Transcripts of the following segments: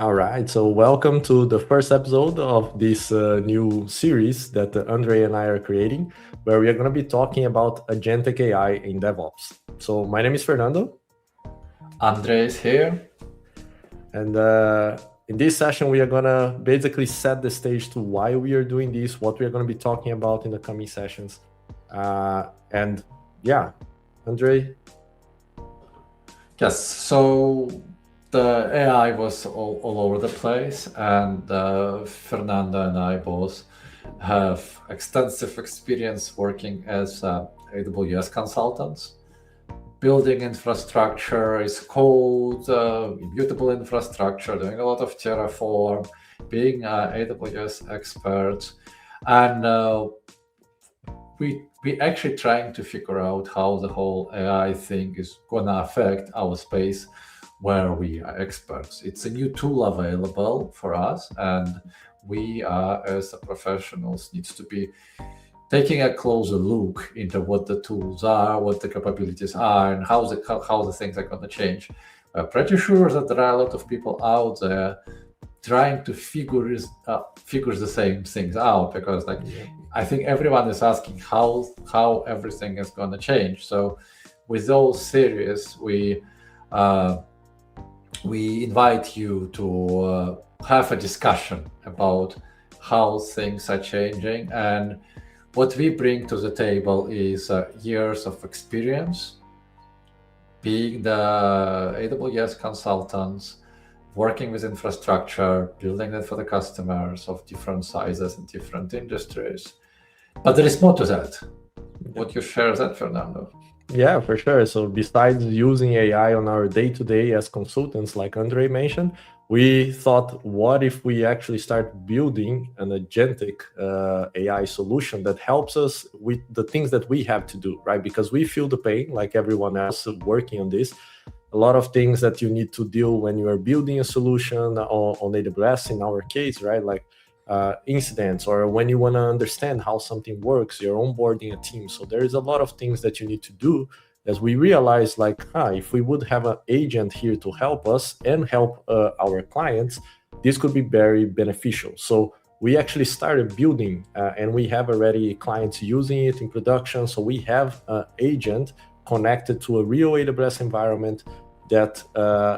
All right, so welcome to the first episode of this new series that Andrey and I are creating, where we are going to be talking about Agentic AI in DevOps. So my name is Fernando. Andrey is here. And in this session, we are going to basically set the stage to why we are doing this, what we are going to be talking about in the coming sessions. And yeah, Andrey. Yes, so the AI was all over the place, and Fernando and I both have extensive experience working as AWS consultants, building infrastructure as code, immutable infrastructure, doing a lot of Terraform, being AWS experts, and we actually trying to figure out how the whole AI thing is gonna affect our space where we are experts. It's a new tool available for us, and we as professionals needs to be taking a closer look into what the tools are, what the capabilities are, and how the things are going to change. I'm pretty sure that there are a lot of people out there trying to figure the same things out, because I think everyone is asking how everything is going to change. So with those series, we invite you to have a discussion about how things are changing, and what we bring to the table is years of experience, being the AWS consultants, working with infrastructure, building it for the customers of different sizes and different industries. But there is more to that. Would you share that, Fernando? Yeah, for sure. So besides using AI on our day-to-day as consultants, like Andrey mentioned, we thought, what if we actually start building an agentic AI solution that helps us with the things that we have to do, right? Because we feel the pain, like everyone else working on this. A lot of things that you need to deal when you are building a solution on AWS, in our case, right? Like incidents, or when you want to understand how something works, you're onboarding a team. So there is a lot of things that you need to do, as we realize, like, if we would have an agent here to help us and help our clients, this could be very beneficial. So we actually started building, and we have already clients using it in production. So we have an agent connected to a real AWS environment that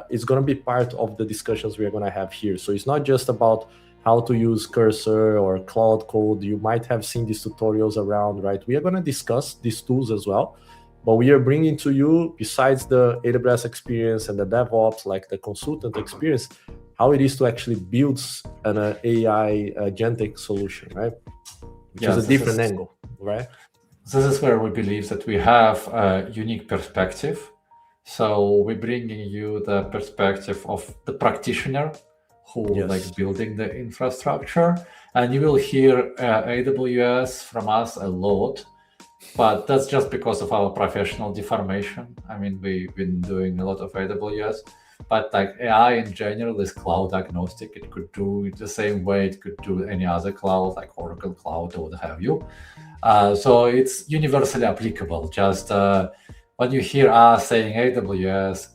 is going to be part of the discussions we are going to have here. So it's not just about how to use Cursor or Cloud Code. You might have seen these tutorials around, right? We are going to discuss these tools as well, but we are bringing to you, besides the AWS experience and the DevOps, like the consultant experience, how it is to actually build an AI agentic solution, right? Which is a different angle, right? This is where we believe that we have a unique perspective. So we're bringing you the perspective of the practitioner who building the infrastructure, and you will hear AWS from us a lot, but that's just because of our professional deformation. I mean, we've been doing a lot of AWS, but like AI in general is cloud agnostic. It could do it the same way it could do any other cloud, like Oracle Cloud or what have you. So it's universally applicable. Just when you hear us saying AWS,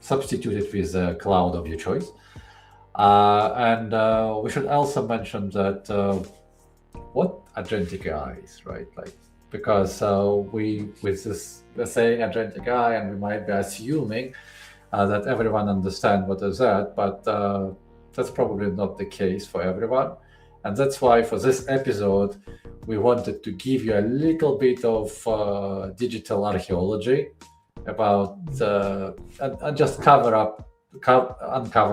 substitute it with a cloud of your choice. And we should also mention that what Agentic AI is, right? Like, because we're saying Agentic AI, and we might be assuming that everyone understands what is that, but that's probably not the case for everyone. And that's why for this episode, we wanted to give you a little bit of digital archaeology about and just uncover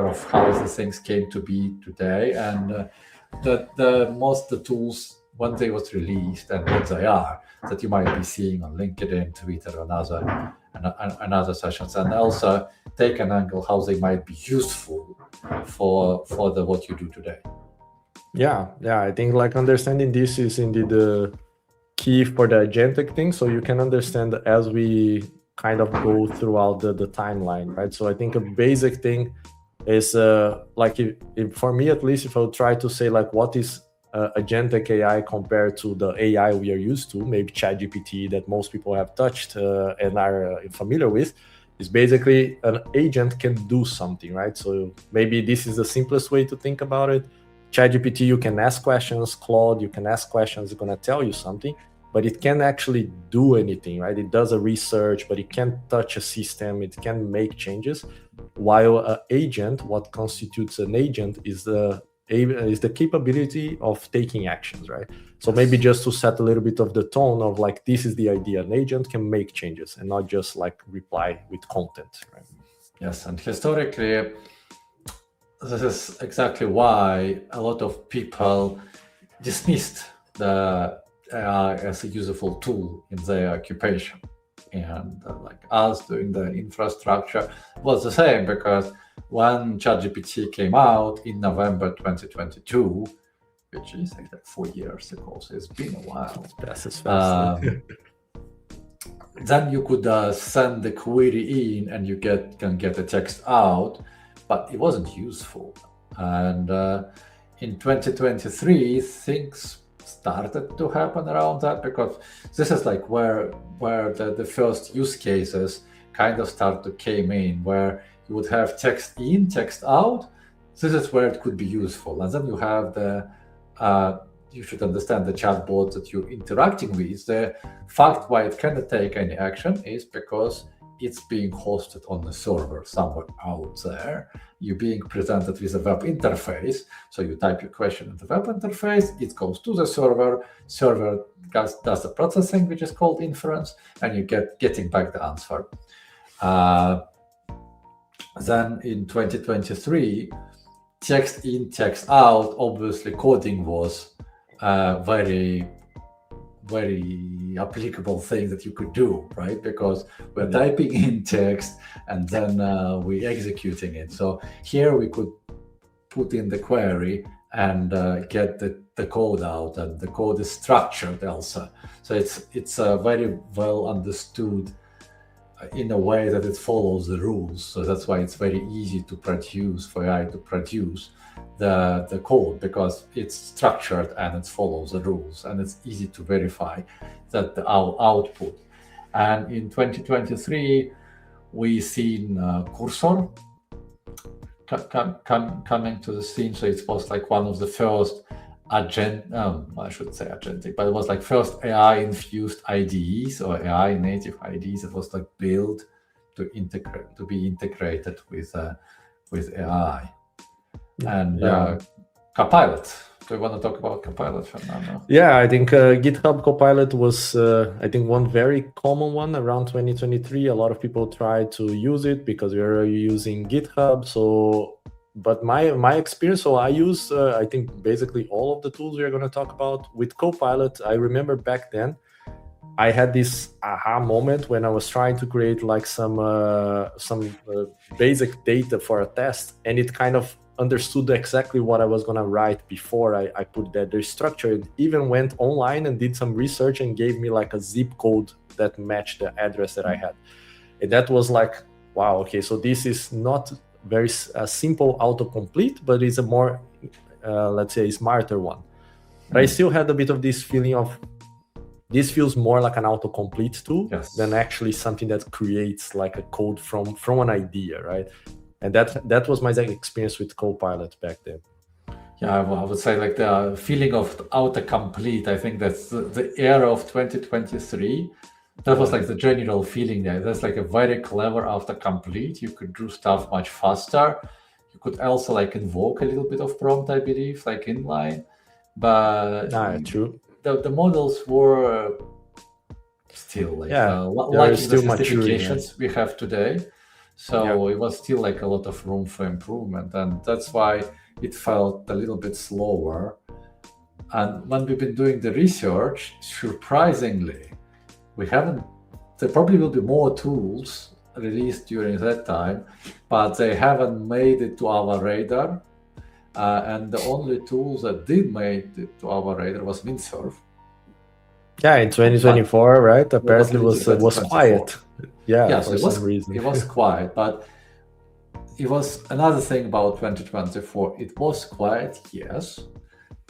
of how the things came to be today, and the tools when they was released and what they are that you might be seeing on LinkedIn, Twitter, and other sessions, and also take an angle how they might be useful for what you do today. Yeah, I think like understanding this is indeed the key for the agentic thing, so you can understand as we kind of go throughout the timeline, right? So I think a basic thing is like if for me at least, if I would try to say like what is agentic AI compared to the AI we are used to, maybe ChatGPT that most people have touched and are familiar with, is basically an agent can do something, right? So maybe this is the simplest way to think about it. ChatGPT, you can ask questions. Claude, you can ask questions. It's going to tell you something, but it can't actually do anything, right? It does a research, but it can't touch a system. It can make changes. While an agent, what constitutes an agent is the capability of taking actions, right? So maybe just to set a little bit of the tone of like, this is the idea. An agent can make changes and not just like reply with content, right? Yes, and historically, this is exactly why a lot of people dismissed the AI as a useful tool in their occupation. And like us doing the infrastructure was the same, because when ChatGPT came out in November 2022, which is like 4 years ago, so it's been a while. Then you could send the query in and you can get the text out, but it wasn't useful. And in 2023, things started to happen around that, because this is like where the first use cases kind of start to came in, where you would have text in, text out. This is where it could be useful. And then you have the you should understand the chatbot that you're interacting with. The fact why it cannot take any action is because it's being hosted on the server somewhere out there. You're being presented with a web interface. So you type your question in the web interface, it goes to the server does the processing, which is called inference, and you getting back the answer. Then in 2023, text in, text out, obviously coding was very applicable thing that you could do, right? Because we're typing in text and then we're executing it. So here we could put in the query and get the code out, and the code is structured also. So it's very well understood in a way that it follows the rules. So that's why it's very easy to produce, for AI to produce the code, because it's structured and it follows the rules, and it's easy to verify that the output. And in 2023, we seen Cursor coming to the scene. So it was like one of the first I should say agentic, but it was like first AI infused IDEs or AI native IDEs that was like built to be integrated with AI. And Copilot. Do you want to talk about Copilot, Fernando? Yeah, I think GitHub Copilot was, I think, one very common one around 2023. A lot of people tried to use it because we were using GitHub. So, but my experience, so I use, I think, basically all of the tools we are going to talk about. With Copilot, I remember back then, I had this aha moment when I was trying to create like some basic data for a test, and it kind of understood exactly what I was going to write before I put that. The structure, it even went online and did some research and gave me like a zip code that matched the address that I had. And that was like, wow, okay, so this is not very simple autocomplete, but it's a more, let's say, smarter one. But I still had a bit of this feeling of, this feels more like an autocomplete tool than actually something that creates like a code from an idea, right? And that was my experience with Copilot back then. Yeah, I would say like the feeling of autocomplete, I think that's the era of 2023. That was like the general feeling there. That's like a very clever autocomplete. You could do stuff much faster. You could also like invoke a little bit of prompt, I believe, like inline. But true. The models were still like like the specifications we have today. So it was still like a lot of room for improvement, and that's why it felt a little bit slower. And when we've been doing the research, surprisingly, there probably will be more tools released during that time, but they haven't made it to our radar. And the only tools that did make it to our radar was Windsurf. Yeah, in 2024, right? Apparently was quiet. For some reason. It was quiet, but it was another thing about 2024. It was quiet, yes,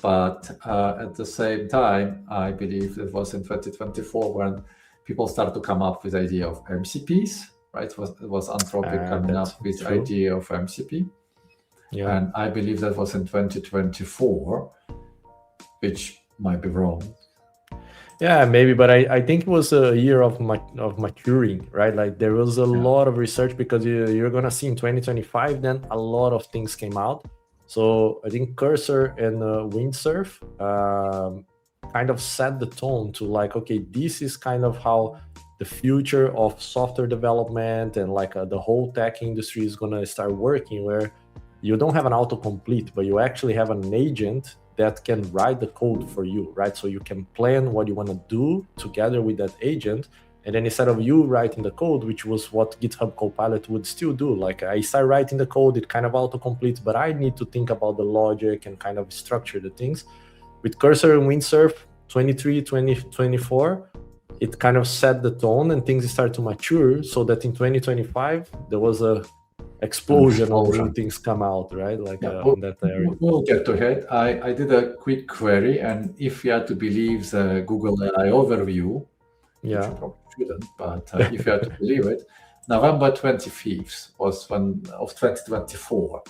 but at the same time, I believe it was in 2024 when people started to come up with the idea of MCPs. right? It was Anthropic coming up with the idea of MCP. Yeah. And I believe that was in 2024, which might be wrong. Yeah, maybe, but I think it was a year of maturing, right? Like there was a lot of research, because you're gonna see in 2025, then a lot of things came out. So I think Cursor and Windsurf kind of set the tone to like, okay, this is kind of how the future of software development and like the whole tech industry is gonna start working, where you don't have an autocomplete, but you actually have an agent that can write the code for you, right? So you can plan what you want to do together with that agent. And then instead of you writing the code, which was what GitHub Copilot would still do, like I start writing the code, it kind of autocompletes, but I need to think about the logic and kind of structure the things. With Cursor and Windsurf 23, 2024, it kind of set the tone and things start to mature, so that in 2025, there was a explosion of new things come out, right? Like in that area. We'll get to it. I did a quick query, and if you had to believe the Google AI overview, which you probably shouldn't, but if you had to believe it, November 25th was one of 2024.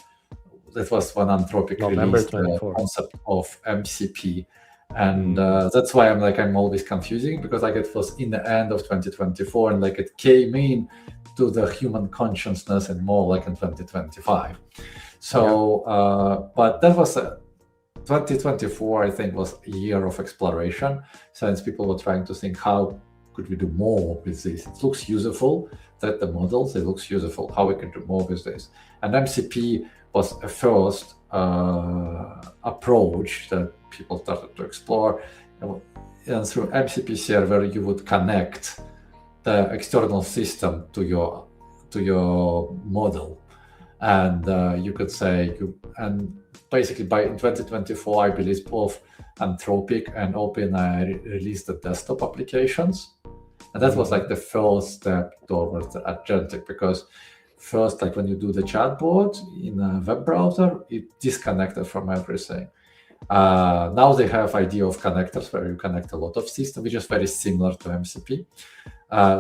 That was when Anthropic released the concept of MCP. And that's why I'm always confusing, because like it was in the end of 2024, and like it came in to the human consciousness and more like in 2025. So, but that was 2024, I think, was a year of exploration, since people were trying to think, how could we do more with this? It looks useful, that the models, it looks useful, how we can do more with this. And MCP was a first approach that people started to explore. And through MCP server, you would connect the external system to your model, and you could say and basically by in 2024, I believe both Anthropic and OpenAI released the desktop applications, and that was like the first step towards the agentic, because first, like when you do the chatbot in a web browser, it disconnected from everything. Now they have idea of connectors where you connect a lot of systems, which is very similar to MCP.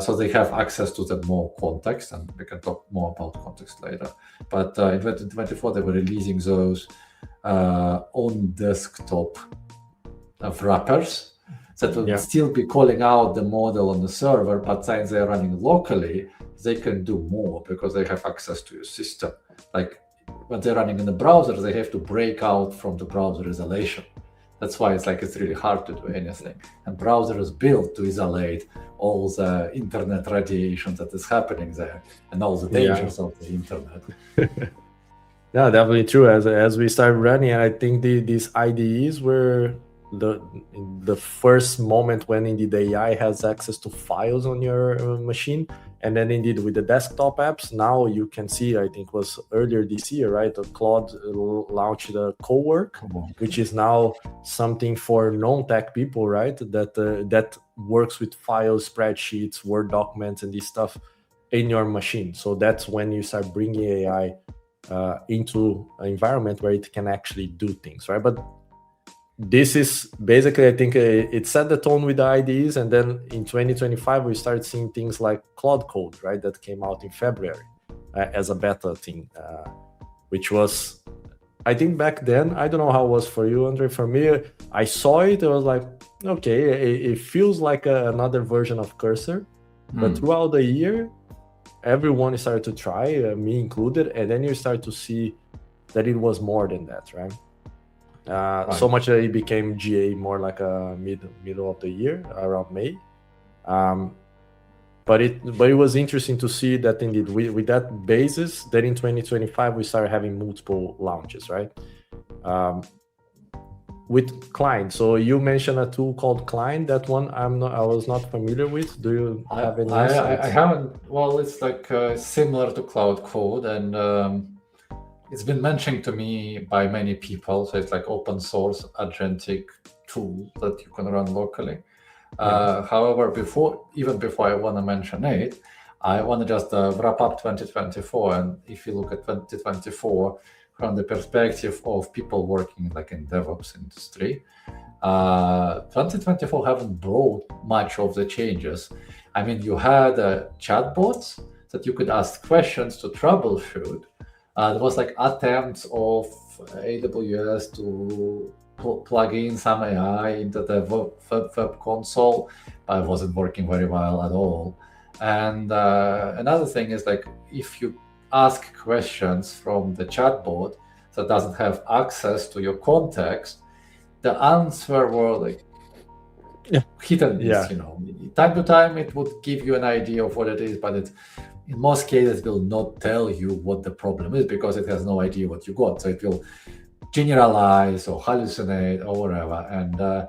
So they have access to the more context, and we can talk more about context later. But in 2024, they were releasing those on desktop wrappers that will still be calling out the model on the server, but since they're running locally, they can do more because they have access to your system. Like when they're running in the browser, they have to break out from the browser isolation. That's why it's really hard to do anything. And browser is built to isolate all the internet radiation that is happening there and all the dangers of the internet. Yeah, definitely true. As we start running, I think these IDEs were the first moment when indeed the AI has access to files on your machine. And then indeed with the desktop apps, now you can see, I think was earlier this year, right? Claude launched the co-work, which is now something for non-tech people, right? That works with files, spreadsheets, Word documents, and this stuff in your machine. So that's when you start bringing AI into an environment where it can actually do things, right? But this is basically, I think it set the tone with the IDEs, and then in 2025 we started seeing things like Claude Code, right, that came out in February as a beta thing, which was, I think back then, I don't know how it was for you, Andrey. For me, I saw it, it was like, okay, it feels like another version of Cursor, but throughout the year, everyone started to try, me included, and then you start to see that it was more than that, right? So much that it became GA more like a middle of the year, around May. But it was interesting to see that indeed with that basis, that in 2025 we started having multiple launches, right? With Client. So you mentioned a tool called Client. That one I was not familiar with. Do you have any insights? I haven't. Well, it's like similar to Cloud Code, and it's been mentioned to me by many people. So it's like open source agentic tool that you can run locally. However, before I want to mention it, I want to just wrap up 2024. And if you look at 2024 from the perspective of people working like in DevOps industry, 2024 haven't brought much of the changes. I mean, you had chatbots that you could ask questions to troubleshoot. There was like attempts of AWS to plug in some AI into the web console, but it wasn't working very well at all. And another thing is like if you ask questions from the chatbot that doesn't have access to your context, the answer were like hit and miss. Time to time it would give you an idea of what it is, but it in most cases will not tell you what the problem is because it has no idea what you got. So it will generalize or hallucinate or whatever. And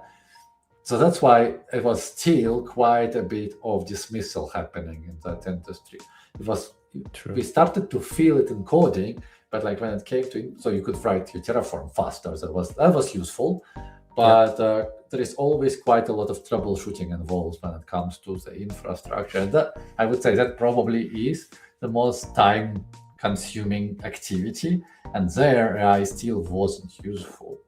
so that's why it was still quite a bit of dismissal happening in that industry. It was we started to feel it in coding, but like when it came to so you could write your Terraform faster. That was useful, but there is always quite a lot of troubleshooting involved when it comes to the infrastructure. And that, I would say that probably is the most time-consuming activity, and there AI still wasn't useful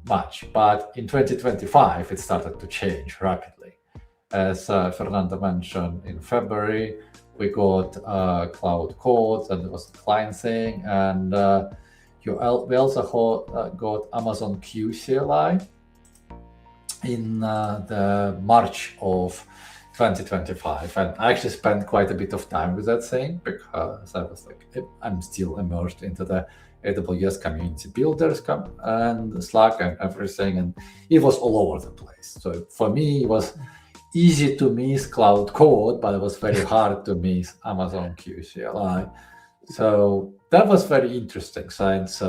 much. But in 2025, it started to change rapidly. As Fernando mentioned, in February, we got Cloud Code, and it was the client thing, and we also got Amazon Q CLI in the March of 2025, and I actually spent quite a bit of time with that thing because I was like, I'm still immersed into the AWS community builders and Slack and everything, and it was all over the place. So for me, it was easy to miss Cloud Code, but it was very hard to miss Amazon Q CLI. So that was very interesting since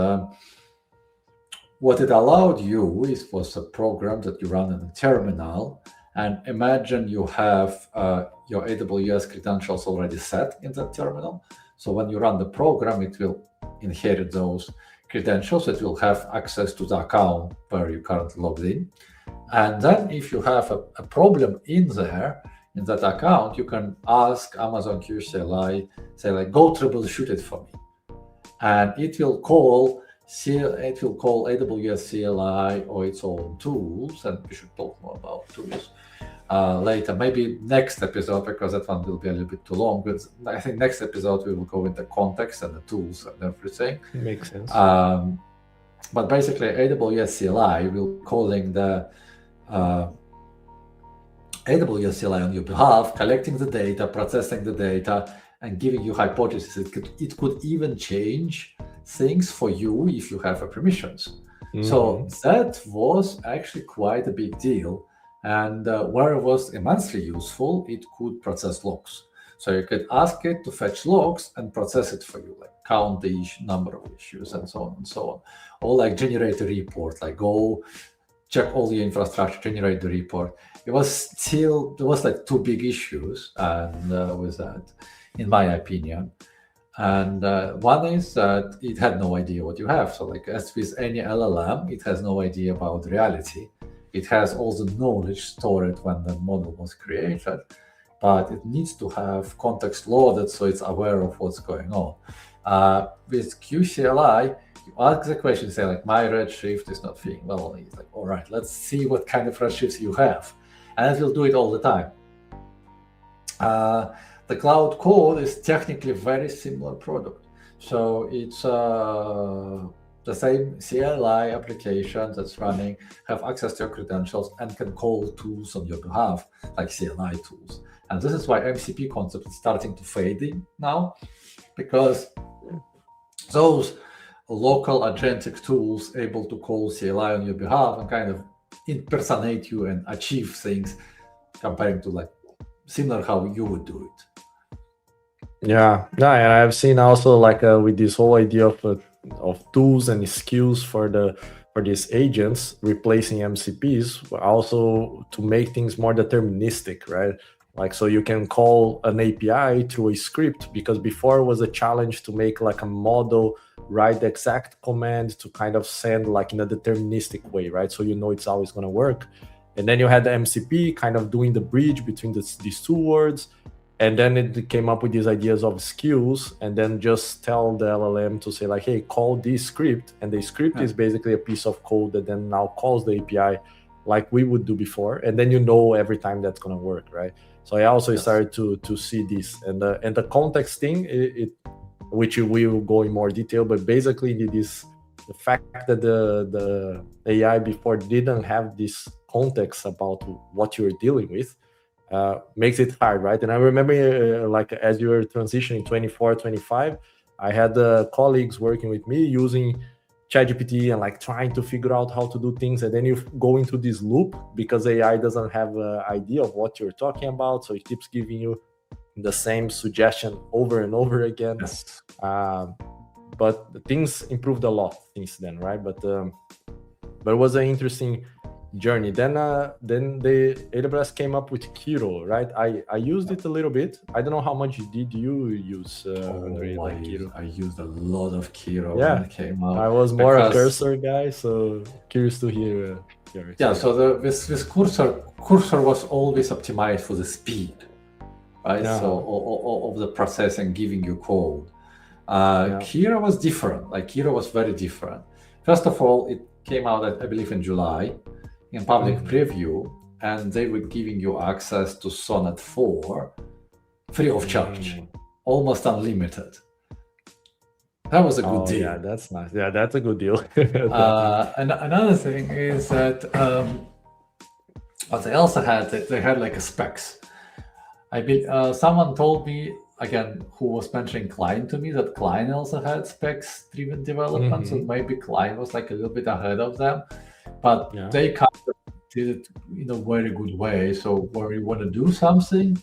what it allowed you was a program that you run in a terminal, and imagine you have your AWS credentials already set in that terminal. So when you run the program, it will inherit those credentials. It will have access to the account where you currently logged in. And then if you have a problem in there, in that account, you can ask Amazon Q CLI, say like, go troubleshoot it for me. And it will call AWS CLI or its own tools, and we should talk more about tools later, maybe next episode, because that one will be a little bit too long. But I think next episode we will go into context and the tools and everything. Makes sense. But basically, AWS CLI will calling the AWS CLI on your behalf, collecting the data, processing the data, and giving you hypotheses. It could even change things for you if you have permissions. So that was actually quite a big deal. And where it was immensely useful, it could process logs. So you could ask it to fetch logs and process it for you, like count the number of issues and so on and so on. Or like generate a report, like go check all the infrastructure, generate the report. There was like two big issues and with that, in my opinion. And one is that it had no idea what you have. So like as with any LLM, it has no idea about reality. It has all the knowledge stored when the model was created, but it needs to have context loaded so it's aware of what's going on. With QCLI, you ask the question, say like, my redshift is not fitting well. It's like, all right, let's see what kind of redshifts you have. And it will do it all the time. The Cloud Code is technically a very similar product. So it's the same CLI application that's running, have access to your credentials, and can call tools on your behalf, like CLI tools. And this is why MCP concept is starting to fade in now, because those local agentic tools able to call CLI on your behalf and kind of impersonate you and achieve things comparing to like similar how you would do it. Yeah, and I've seen also like with this whole idea of tools and skills for these agents replacing MCPs, also to make things more deterministic, right? Like, so you can call an API through a script, because before it was a challenge to make like a model write the exact command to kind of send like in a deterministic way, right? So you know it's always going to work. And then you had the MCP kind of doing the bridge between these two words. And then it came up with these ideas of skills, and then just tell the LLM to say like, hey, call this script. And the script is basically a piece of code that then now calls the API like we would do before. And then you know every time that's going to work, right? So I also started to see this, and the context thing, which we will go in more detail, but basically the fact that the AI before didn't have this context about what you're dealing with makes it hard, right? And I remember like as you were transitioning 24, 25, I had colleagues working with me using ChatGPT and like trying to figure out how to do things, and then you go into this loop because AI doesn't have an idea of what you're talking about, so it keeps giving you the same suggestion over and over again. Yes. But things improved a lot since then, right? But it was an interesting journey. Then the AWS came up with Kiro, right? I used it a little bit. I don't know how much did you use, Andrey, like Kiro? I used a lot of Kiro Yeah, when it came out. I was more a cursor guy, so curious to hear your experience. Yeah, so this cursor was always optimized for the speed, right? So of the processing, giving you code. Kiro was different. Like Kiro was very different. First of all, it came out, I believe, in July in public preview, and they were giving you access to Sonnet 4 free of charge, almost unlimited. That was a good deal. Yeah, that's nice. Yeah, that's a good deal. And another thing is that what they also had, they had like a specs. Someone told me, again, who was mentioning Klein to me, that Klein also had specs-driven development, so maybe Klein was like a little bit ahead of them, but they kind of did it in a very good way. So where you want to do something,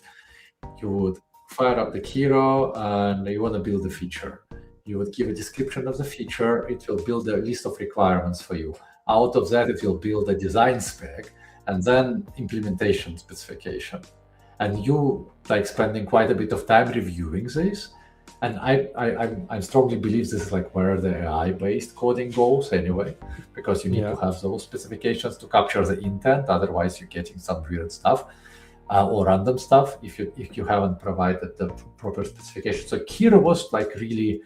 you would fire up the Kiro and you want to build a feature. You would give a description of the feature, it will build a list of requirements for you. Out of that, it will build a design spec and then implementation specification. And you like spending quite a bit of time reviewing this. And I strongly believe this is like where the AI-based coding goes anyway, because you need to have those specifications to capture the intent. Otherwise, you're getting some weird stuff or random stuff if you haven't provided the proper specification. So Kiro was like really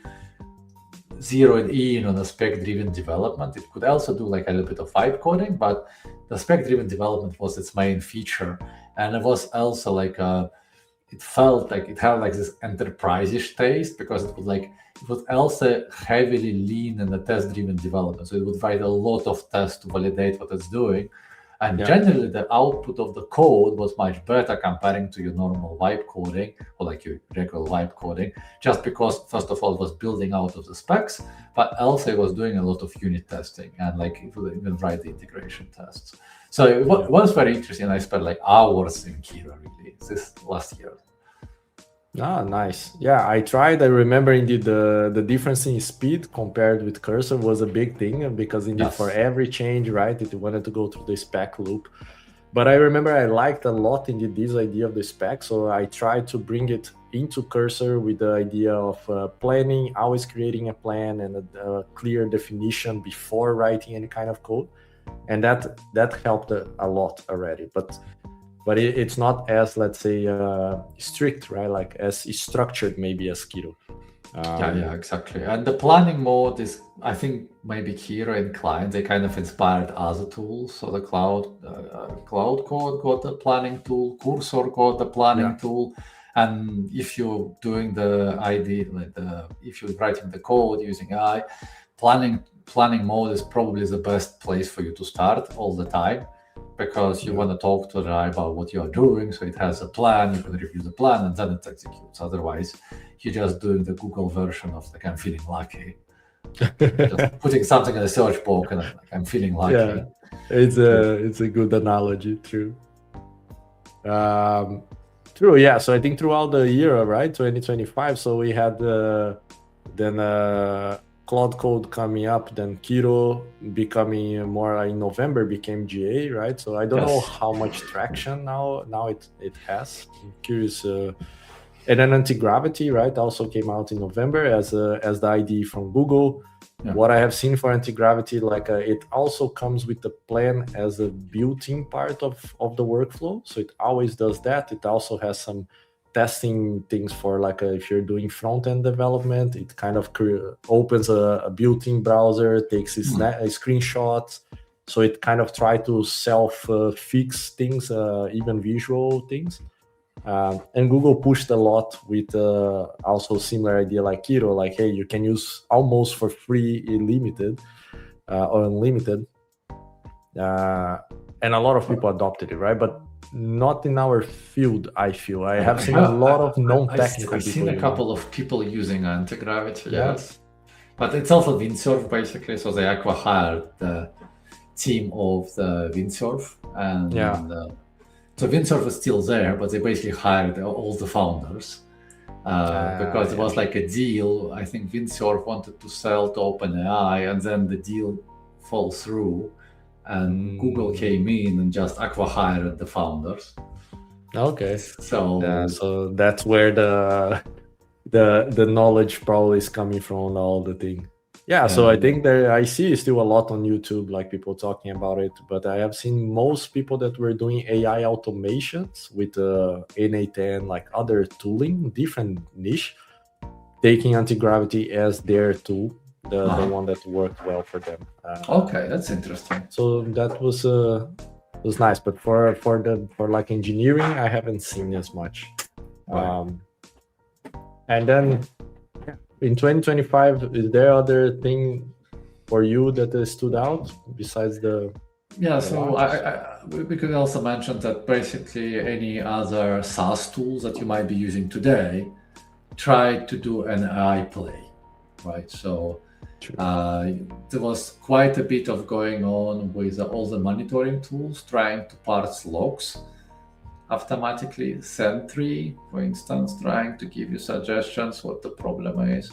zeroed in on a spec-driven development. It could also do like a little bit of vibe coding, but the spec-driven development was its main feature. And it was also like it felt like it had like this enterprise-ish taste, because it would also heavily lean in the test-driven development. So it would write a lot of tests to validate what it's doing. And generally, the output of the code was much better comparing to your normal vibe coding or like your regular vibe coding, just because, first of all, it was building out of the specs, but also it was doing a lot of unit testing and like it would even write the integration tests. So it was very interesting. I spent like hours in Kiro really this last year. Nice. Yeah, I tried. I remember indeed the difference in speed compared with Cursor was a big thing, because indeed for every change, right, it wanted to go through the spec loop. But I remember I liked a lot indeed this idea of the spec, so I tried to bring it into Cursor with the idea of planning, always creating a plan and a clear definition before writing any kind of code, and that helped a lot already. But it's not as, let's say, strict, right? Like as structured maybe as Kiro. Yeah, exactly. And the planning mode is, I think maybe Kiro and Klein, they kind of inspired other tools. So the Cloud Code got the planning tool, Cursor got the planning tool. And if you're doing the ID, if you're writing the code using AI, planning mode is probably the best place for you to start all the time, because you want to talk to the AI about what you are doing. So it has a plan, you can review the plan, and then it executes. Otherwise, you're just doing the Google version of like, I'm feeling lucky. Just putting something in the search box and like, I'm feeling lucky. Yeah, it's a good analogy, true. True, yeah. So I think throughout the year, right, 2025, so we had then Cloud Code coming up, then Kiro becoming more in November became GA, right? So I don't know how much traction now it has. I'm curious. And then Anti-Gravity, right, also came out in November as the IDE from Google. What I have seen for Anti-Gravity, like it also comes with the plan as a built-in part of the workflow. So it always does that. It also has some testing things for like if you're doing front-end development, it kind of opens a built-in browser, takes a screenshots. So it kind of try to self-fix things, even visual things. And Google pushed a lot with also similar idea like Keto, like, hey, you can use almost for free, unlimited, and a lot of people adopted it, right? But not in our field, I feel. I have seen a lot of non-technical I've people seen a using couple of people using anti-gravity, Yeah. yes. But it's also windsurf, basically. So they acquired the team of the windsurf. And so windsurf is still there, but they basically hired all the founders. Because it was like a deal. I think windsurf wanted to sell to OpenAI, and then the deal fell through. And Google came in and just acquired the founders. Okay. So so that's where the knowledge probably is coming from, all the thing. Yeah, so I think that I see still a lot on YouTube, like people talking about it, but I have seen most people that were doing AI automations with NA10, like other tooling, different niche, taking anti-gravity as their tool, the one that worked well for them. Okay, that's interesting. So that was nice, but for like engineering, I haven't seen as much. Right. And then in 2025, is there other thing for you that stood out besides the? Yeah, so we could also mention that basically any other SaaS tools that you might be using today, try to do an AI play, right? So there was quite a bit of going on with all the monitoring tools, trying to parse logs automatically. Sentry, for instance, trying to give you suggestions what the problem is.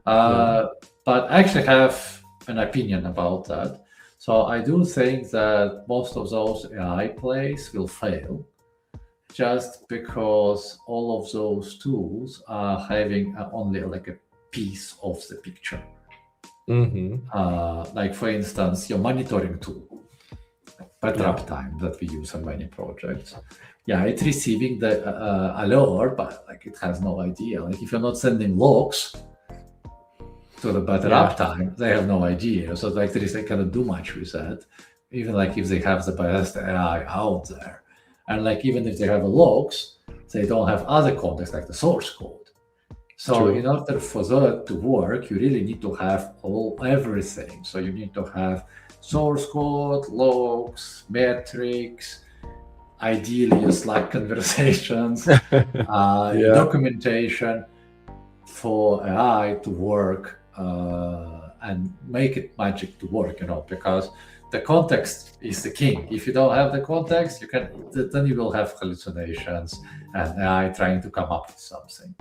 But I actually have an opinion about that. So I do think that most of those AI plays will fail just because all of those tools are having only like a piece of the picture. Like for instance, your monitoring tool, better uptime that we use on many projects. Yeah, it's receiving the alert, but like it has no idea. Like if you're not sending logs to the better uptime, they have no idea. So like they cannot do much with that, even like if they have the best AI out there. And like even if they have logs, they don't have other context like the source code. So in order for that to work, you really need to have everything. So you need to have source code, logs, metrics, ideally your Slack conversations, documentation for AI to work and make it magic to work, because the context is the king. If you don't have the context, then you will have hallucinations and AI trying to come up with something.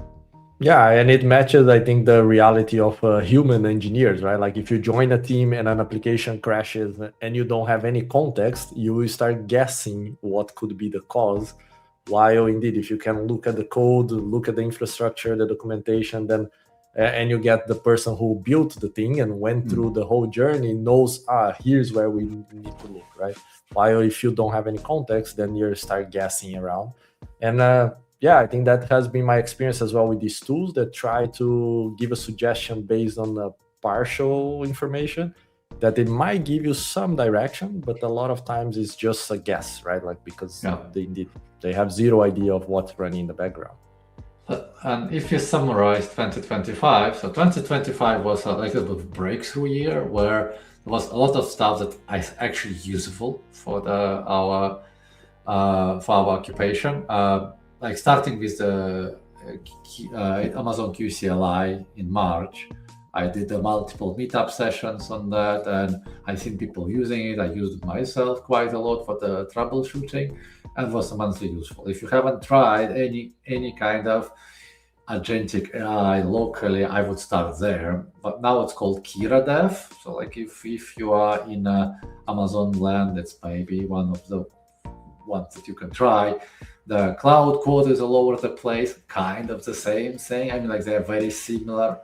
Yeah, and it matches, I think, the reality of human engineers, right? Like if you join a team and an application crashes and you don't have any context, you will start guessing what could be the cause. While indeed, if you can look at the code, look at the infrastructure, the documentation, then and you get the person who built the thing and went through the whole journey knows, here's where we need to look, right? While if you don't have any context, then you start guessing around. And I think that has been my experience as well with these tools that try to give a suggestion based on the partial information, that it might give you some direction, but a lot of times it's just a guess, right? Like because they have zero idea of what's running in the background. And if you summarize 2025, so 2025 was like a little bit of breakthrough year where there was a lot of stuff that is actually useful for our occupation. Like starting with the Amazon QCLI in March, I did multiple meetup sessions on that, and I've seen people using it. I used it myself quite a lot for the troubleshooting, and was immensely useful. If you haven't tried any kind of agentic AI locally, I would start there. But now it's called Kira Dev. So like if you are in Amazon land, it's maybe one of the ones that you can try. The cloud code is all over the place, kind of the same thing. I mean, like they're very similar.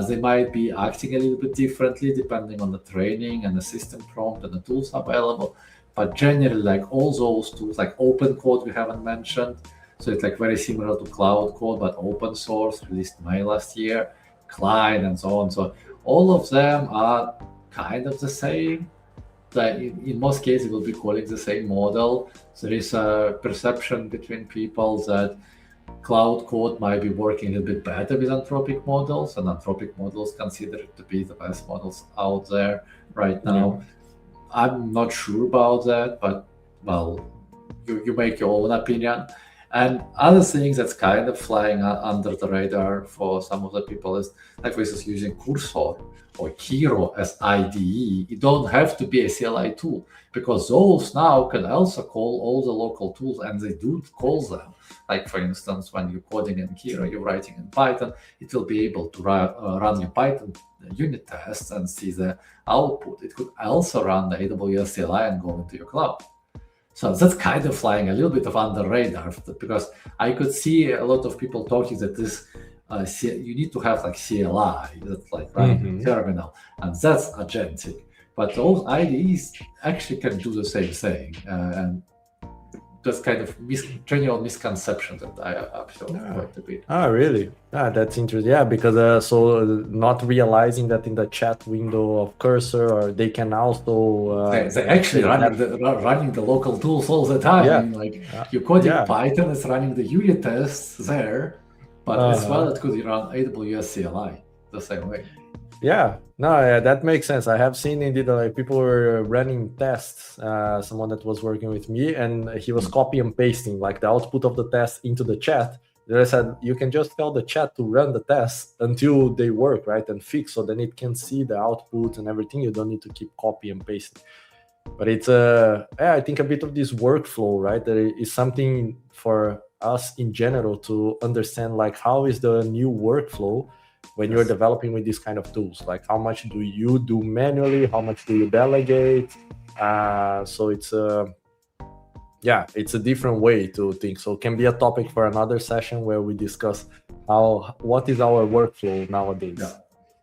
They might be acting a little bit differently depending on the training and the system prompt and the tools available. But generally, like all those tools, like open code we haven't mentioned. So it's like very similar to cloud code, but open source, released May last year, Klein and so on. So all of them are kind of the same. that in most cases we'll be calling the same model. There is a perception between people that cloud code might be working a little bit better with Anthropic models, and Anthropic models considered to be the best models out there right now. I'm not sure about that, but well, you make your own opinion. And other things that's kind of flying under the radar for some of the people is, like, for instance, using Cursor or Hero as IDE. You don't have to be a CLI tool, because those now can also call all the local tools, and they do call them. Like, for instance, when you're coding in Hero, you're writing in Python, it will be able to run your Python unit tests and see the output. It could also run the AWS CLI and go into your cloud. So that's kind of flying a little bit of under radar, because I could see a lot of people talking that this you need to have like CLI, that's like running terminal, and that's agentic. But those IDEs actually can do the same thing, and that's kind of general misconception that I observed quite a bit. Oh, really? That's interesting. Yeah, because so not realizing that in the chat window of Cursor, or they can also they actually running the local tools all the time. Yeah. I mean, like you're coding Python, it's running the unit tests there, but as well it could run AWS CLI the same way. Yeah, no, that makes sense. I have seen indeed like people were running tests. Someone that was working with me, and he was copy and pasting like the output of the test into the chat. They said you can just tell the chat to run the tests until they work, right, and fix, so then it can see the output and everything. You don't need to keep copy and pasting. But it's I think a bit of this workflow, right? That is something for us in general to understand, like how is the new workflow when you're developing with these kind of tools. Like how much do you do manually, how much do you delegate? So it's it's a different way to think. So it can be a topic for another session where we discuss what is our workflow nowadays.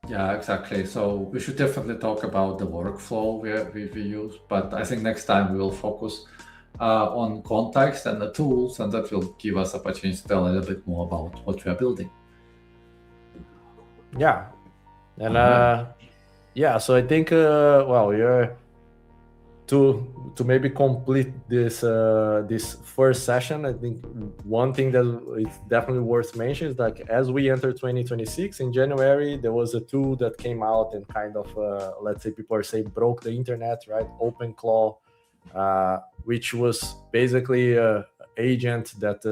Yeah, exactly. So we should definitely talk about the workflow we use, but I think next time we will focus on context and the tools, and that will give us opportunity to tell a little bit more about what we are building. Yeah, and so I think you're to maybe complete this this first session. I think one thing that is definitely worth mentioning is, like, as we enter 2026 in January, there was a tool that came out and kind of let's say people are saying broke the internet, right? OpenClaw, which was basically a agent that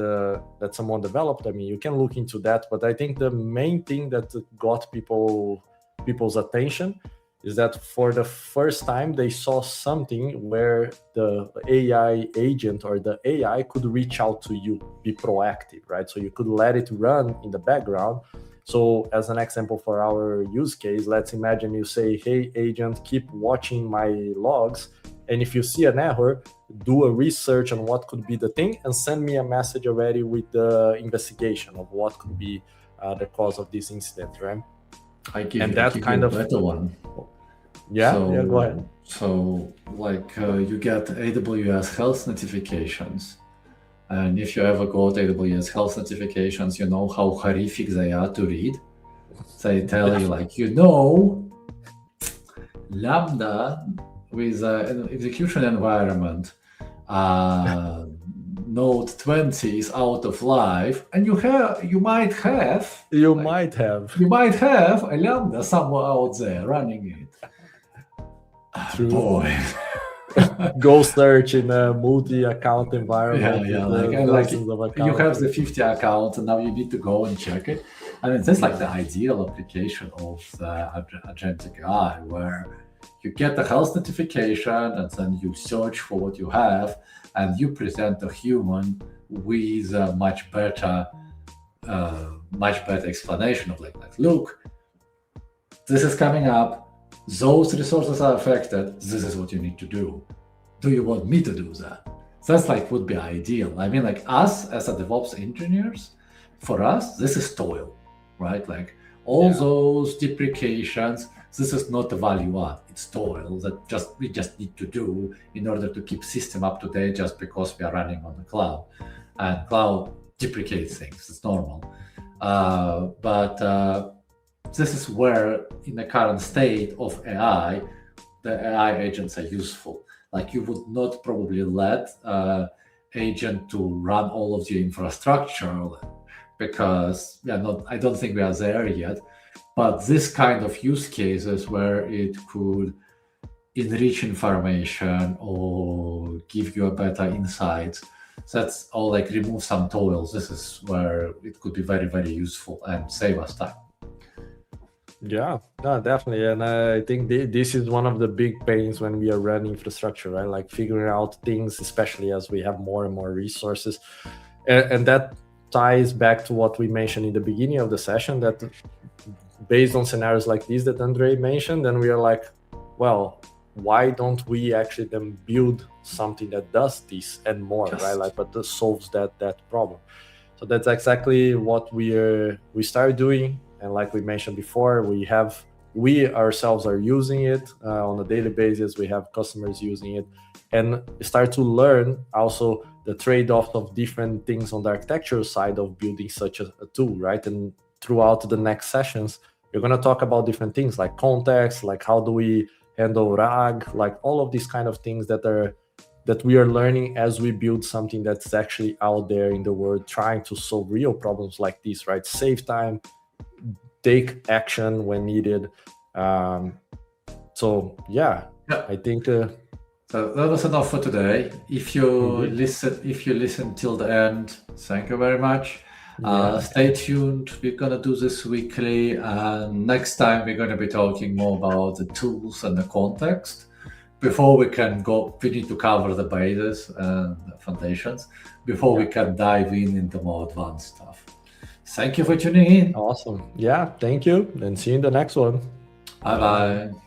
someone developed. I mean, you can look into that, but I think the main thing that got people's attention is that for the first time they saw something where the AI agent or the AI could reach out to you, be proactive, right? So you could let it run in the background. So as an example for our use case, let's imagine you say, hey agent, keep watching my logs, and if you see an error, do a research on what could be the thing and send me a message already with the investigation of what could be the cause of this incident, right? I give you a better one. Go ahead. So like you get AWS health notifications, and if you ever got AWS health notifications, you know how horrific they are to read. They tell you, like, Lambda with an execution environment, Node 20 is out of life, and you might have a Lambda somewhere out there running it. True. Boy. Go search in a multi-account environment. You have the 50 account, and now you need to go and check it. I mean, that's like the ideal application of the Agentic AI, where you get the health notification, and then you search for what you have, and you present a human with a much better explanation of like, look, this is coming up. Those resources are affected. This is what you need to do. Do you want me to do that? That's like would be ideal. I mean, like us as a DevOps engineers, for us, this is toil, right? Like all those deprecations, this is not a value add. It's toil that we just need to do in order to keep system up to date, just because we are running on the cloud, and cloud deprecates things. It's normal. But this is where, in the current state of AI, the AI agents are useful. Like you would not probably let agent to run all of the infrastructure because I don't think we are there yet. But this kind of use cases where it could enrich information or give you a better insight, that's all, like remove some toils. This is where it could be very, very useful and save us time. Yeah, no, definitely. And I think this is one of the big pains when we are running infrastructure, right? Like figuring out things, especially as we have more and more resources. And that ties back to what we mentioned in the beginning of the session, that based on scenarios like this that Andrey mentioned, then we are like, well, why don't we actually then build something that does this and more, right? Like, but that solves that problem. So that's exactly what we started doing. And like we mentioned before, we ourselves are using it on a daily basis. We have customers using it, and start to learn also the trade-off of different things on the architectural side of building such a tool, right? And throughout the next sessions, we're going to talk about different things like context, like how do we handle RAG, like all of these kind of things that we are learning as we build something that's actually out there in the world, trying to solve real problems like this, right? Save time, take action when needed. So yeah, I think. So that was enough for today. If you listen till the end, thank you very much. Stay tuned. We're gonna do this weekly, and next time we're gonna be talking more about the tools and the context. Before we can go, we need to cover the bases and the foundations before we can dive into more advanced stuff. Thank you for tuning in. Awesome. Yeah, thank you. And see you in the next one. Bye-bye.